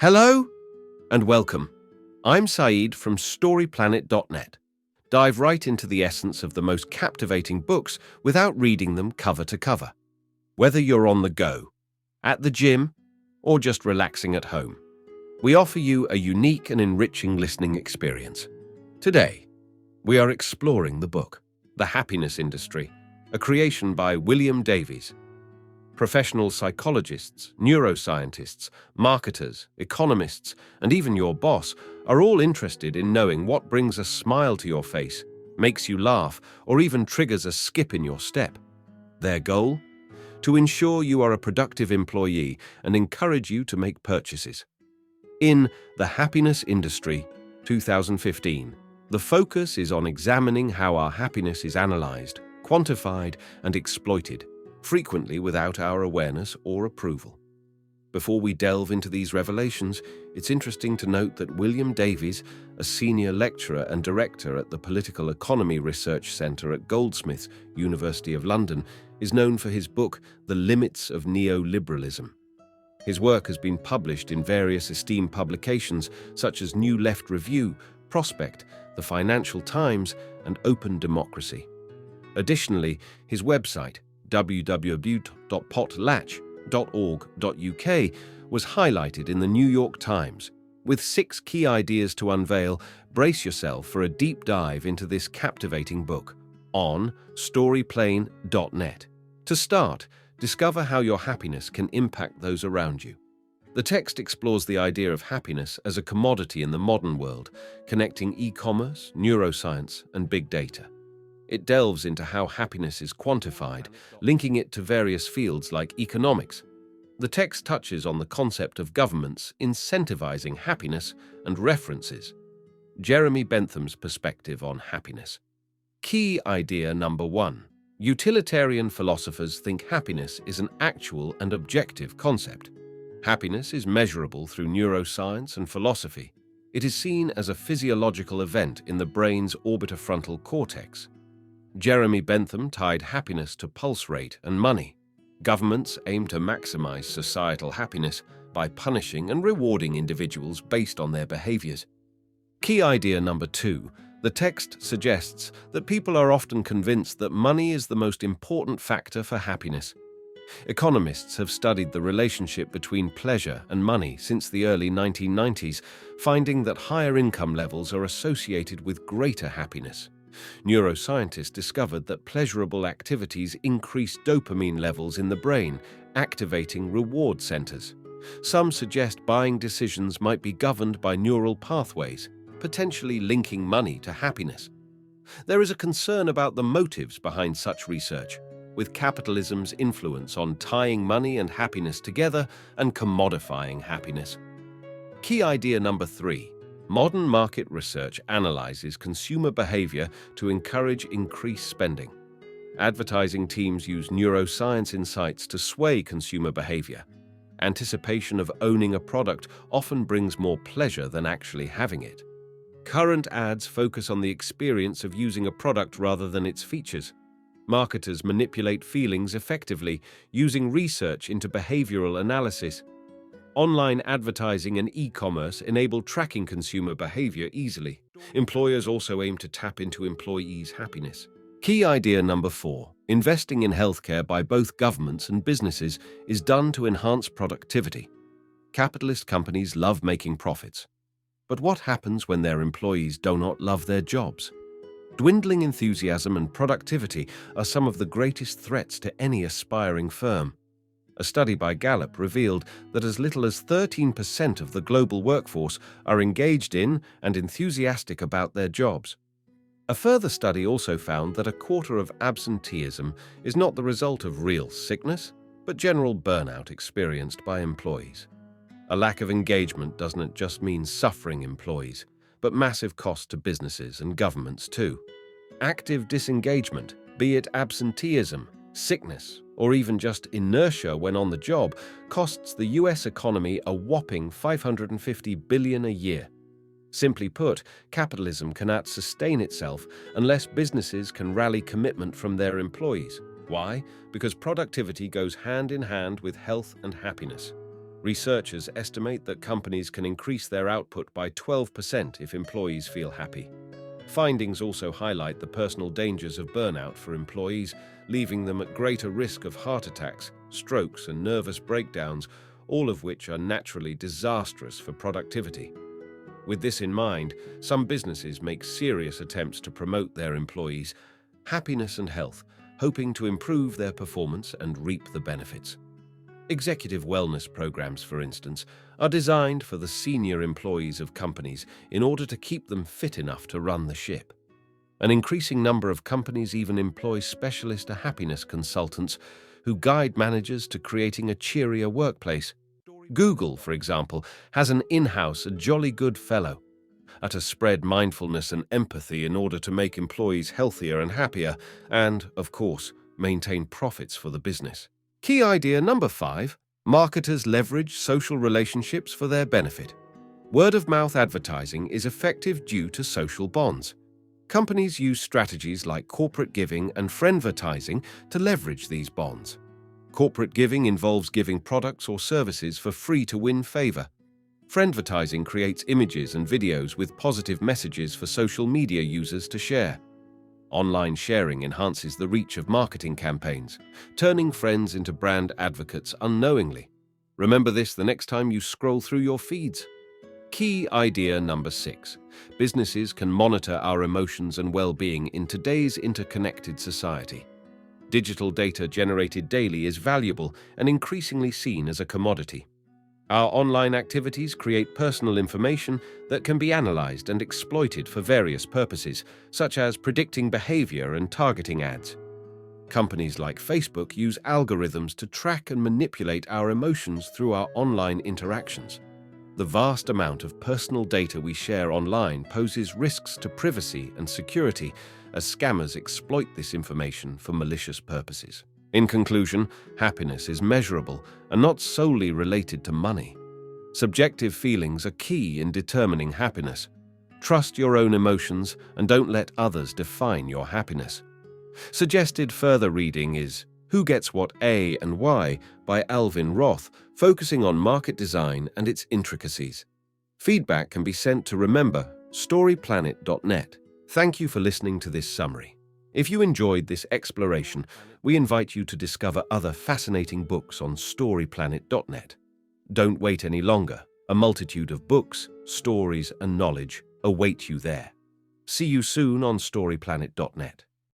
Hello and welcome. I'm Saeed from StoryPlanet.net. Dive right into the essence of the most captivating books without reading them cover to cover. Whether you're on the go, at the gym, or just relaxing at home, we offer you a unique and enriching listening experience. Today, we are exploring the book, The Happiness Industry, a creation by William Davies. Professional psychologists, neuroscientists, marketers, economists, and even your boss are all interested in knowing what brings a smile to your face, makes you laugh, or even triggers a skip in your step. Their goal? To ensure you are a productive employee and encourage you to make purchases. In The Happiness Industry, 2015, the focus is on examining how our happiness is analyzed, quantified, and exploited, frequently without our awareness or approval. Before we delve into these revelations, it's interesting to note that William Davies, a senior lecturer and director at the Political Economy Research Centre at Goldsmiths, University of London, is known for his book, The Limits of Neoliberalism. His work has been published in various esteemed publications such as New Left Review, Prospect, The Financial Times, and Open Democracy. Additionally, his website, www.potlatch.org.uk, was highlighted in the New York Times. With 6 key ideas to unveil, brace yourself for a deep dive into this captivating book on storyplane.net. To start, discover how your happiness can impact those around you. The text explores the idea of happiness as a commodity in the modern world, connecting e-commerce, neuroscience, and big data. It delves into how happiness is quantified, linking it to various fields like economics. The text touches on the concept of governments incentivizing happiness and references Jeremy Bentham's perspective on happiness. Key idea number 1. Utilitarian philosophers think happiness is an actual and objective concept. Happiness is measurable through neuroscience and philosophy. It is seen as a physiological event in the brain's orbitofrontal cortex. Jeremy Bentham tied happiness to pulse rate and money. Governments aim to maximize societal happiness by punishing and rewarding individuals based on their behaviors. Key idea number 2. The text suggests that people are often convinced that money is the most important factor for happiness. Economists have studied the relationship between pleasure and money since the early 1990s, finding that higher income levels are associated with greater happiness. Neuroscientists discovered that pleasurable activities increase dopamine levels in the brain, activating reward centers. Some suggest buying decisions might be governed by neural pathways, potentially linking money to happiness. There is a concern about the motives behind such research, with capitalism's influence on tying money and happiness together and commodifying happiness. Key idea number 3. Modern market research analyzes consumer behavior to encourage increased spending. Advertising teams use neuroscience insights to sway consumer behavior. Anticipation of owning a product often brings more pleasure than actually having it. Current ads focus on the experience of using a product rather than its features. Marketers manipulate feelings effectively, using research into behavioral analysis. Online advertising and e-commerce enable tracking consumer behavior easily. Employers also aim to tap into employees' happiness. Key idea number 4. Investing in healthcare by both governments and businesses is done to enhance productivity. Capitalist companies love making profits. But what happens when their employees do not love their jobs? Dwindling enthusiasm and productivity are some of the greatest threats to any aspiring firm. A study by Gallup revealed that as little as 13% of the global workforce are engaged in and enthusiastic about their jobs. A further study also found that a quarter of absenteeism is not the result of real sickness, but general burnout experienced by employees. A lack of engagement doesn't just mean suffering employees, but massive cost to businesses and governments too. Active disengagement, be it absenteeism, sickness, or even just inertia when on the job, costs the US economy a whopping $550 billion a year. Simply put, capitalism cannot sustain itself unless businesses can rally commitment from their employees. Why? Because productivity goes hand in hand with health and happiness. Researchers estimate that companies can increase their output by 12% if employees feel happy. Findings also highlight the personal dangers of burnout for employees, leaving them at greater risk of heart attacks, strokes, and nervous breakdowns, all of which are naturally disastrous for productivity. With this in mind, some businesses make serious attempts to promote their employees' happiness and health, hoping to improve their performance and reap the benefits. Executive wellness programs, for instance, are designed for the senior employees of companies in order to keep them fit enough to run the ship. An increasing number of companies even employ specialist happiness consultants who guide managers to creating a cheerier workplace. Google, for example, has an in-house Jolly Good Fellow to spread mindfulness and empathy in order to make employees healthier and happier and, of course, maintain profits for the business. Key idea number 5, marketers leverage social relationships for their benefit. Word-of-mouth advertising is effective due to social bonds. Companies use strategies like corporate giving and friendvertising to leverage these bonds. Corporate giving involves giving products or services for free to win favor. Friendvertising creates images and videos with positive messages for social media users to share. Online sharing enhances the reach of marketing campaigns, turning friends into brand advocates unknowingly. Remember this the next time you scroll through your feeds. Key idea number 6. Businesses can monitor our emotions and well-being in today's interconnected society. Digital data generated daily is valuable and increasingly seen as a commodity. Our online activities create personal information that can be analyzed and exploited for various purposes, such as predicting behavior and targeting ads. Companies like Facebook use algorithms to track and manipulate our emotions through our online interactions. The vast amount of personal data we share online poses risks to privacy and security as scammers exploit this information for malicious purposes. In conclusion, happiness is measurable and not solely related to money. Subjective feelings are key in determining happiness. Trust your own emotions and don't let others define your happiness. Suggested further reading is Who Gets What A and Why by Alvin Roth, focusing on market design and its intricacies. Feedback can be sent to storyplanet.net. Thank you for listening to this summary. If you enjoyed this exploration, we invite you to discover other fascinating books on storyplanet.net. Don't wait any longer. A multitude of books, stories, and knowledge await you there. See you soon on storyplanet.net.